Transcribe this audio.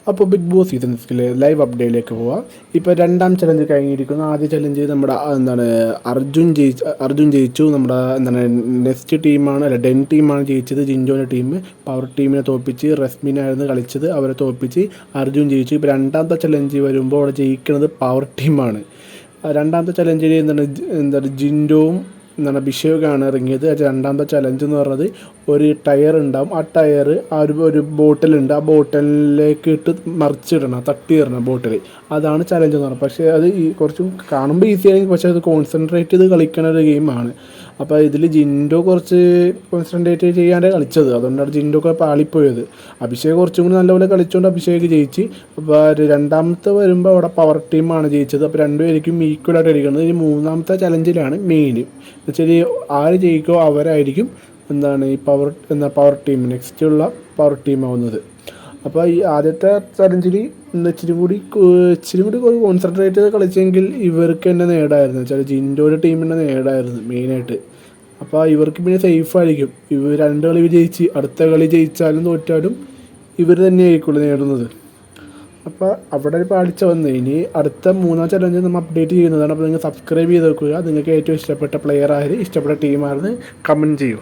അപ്പോൾ big boss season 6 live അപ്ഡേറ്റിലേക്ക് പോവാം. ഇപ്പോൾ രണ്ടാം ചലഞ്ച് കഴിഞ്ഞിരിക്കുന്നു. ആദ്യ ചലഞ്ച് നമ്മുടെ അർജുൻ ജയിച്ചു. നമ്മുടെ നെക്സ്റ്റ് ടീമാണ്, അല്ല ഡെൻ ടീമാണ് ജയിച്ചത്. ജിൻജോൻ്റെ ടീം പവർ ടീമിനെ തോൽപ്പിച്ച്, റസ്മിനായിരുന്നു കളിച്ചത്, അവരെ തോൽപ്പിച്ച് അർജുൻ ജയിച്ചു. ഇപ്പോൾ രണ്ടാമത്തെ ചലഞ്ച് വരുമ്പോൾ അവിടെ ജയിക്കുന്നത് പവർ ടീമാണ്. രണ്ടാമത്തെ ചലഞ്ചിൽ ജിൻഡോവും അഭിഷേകാണ് ഇറങ്ങിയത്. രണ്ടാമത്തെ ചലഞ്ച് എന്ന് പറഞ്ഞത് ഒരു ടയർ ഉണ്ടാവും. ആ ടയർ ഒരു ബോട്ടിലുണ്ട്, ആ ബോട്ടിലേക്ക് ഇട്ട് മറിച്ചിടണം, തട്ടിയിടണം ബോട്ടിൽ. അതാണ് ചലഞ്ച് എന്ന് പറഞ്ഞത്. പക്ഷേ അത് കുറച്ചും കാണുമ്പോൾ ഈസി ആയിരിക്കും, പക്ഷേ അത് കോൺസെൻട്രേറ്റ് ചെയ്ത് കളിക്കുന്ന ഒരു ഗെയിമാണ്. അപ്പോൾ ഇതിൽ ജിൻഡോ കുറച്ച് കോൺസെൻട്രേറ്റ് ചെയ്യാണ്ട് കളിച്ചത്, അതുകൊണ്ടാണ് ജിൻഡോക്കെ പാളിപ്പോയത്. അഭിഷേക് കുറച്ചും കൂടി നല്ലപോലെ കളിച്ചുകൊണ്ട് അഭിഷേക് ജയിച്ച്. അപ്പോൾ രണ്ടാമത്തെ വരുമ്പോൾ അവിടെ പവർ ടീമാണ് ജയിച്ചത്. അപ്പോൾ രണ്ടുപേർക്കും ഈക്വലായിട്ട് കളിക്കുന്നത്. ഇനി മൂന്നാമത്തെ ചലഞ്ചിലാണ് മെയിൻ എന്നുവെച്ചാൽ ആര് ജയിക്കോ അവരായിരിക്കും ഈ പവർ ടീം നെക്സ്റ്റുള്ള പവർ ടീം ആവുന്നത്. അപ്പോൾ ഈ ആദ്യത്തെ ചലഞ്ചിൽ ഇച്ചിരി കൂടി കോൺസെൻട്രേറ്റ് ചെയ്ത് കളിച്ചെങ്കിൽ ഇവർക്ക് തന്നെ നേടായിരുന്നു. വെച്ചാൽ ജിൻഡോയുടെ ടീമിനെ നേടായിരുന്നു മെയിനായിട്ട്. അപ്പോൾ ഇവർക്ക് പിന്നെ സേഫ് ആയിരിക്കും. ഇവർ രണ്ട് കളി വിജയിച്ച് അടുത്ത കളി ജയിച്ചാലും തോറ്റാലും ഇവർ തന്നെ ആയിരിക്കുള്ളൂ നേടുന്നത്. അപ്പോൾ അവിടെ ഒരു പാളിച്ച വന്നു. ഇനി അടുത്ത മൂന്നാം ചലഞ്ച് നമ്മൾ അപ്ഡേറ്റ് ചെയ്യുന്നതാണ്. അപ്പോൾ നിങ്ങൾ സബ്സ്ക്രൈബ് ചെയ്ത് വെക്കുക. നിങ്ങൾക്ക് ഏറ്റവും ഇഷ്ടപ്പെട്ട പ്ലെയർ ആര്, ഇഷ്ടപ്പെട്ട ടീം ആരെന്ന് കമൻറ്റ് ചെയ്യൂ.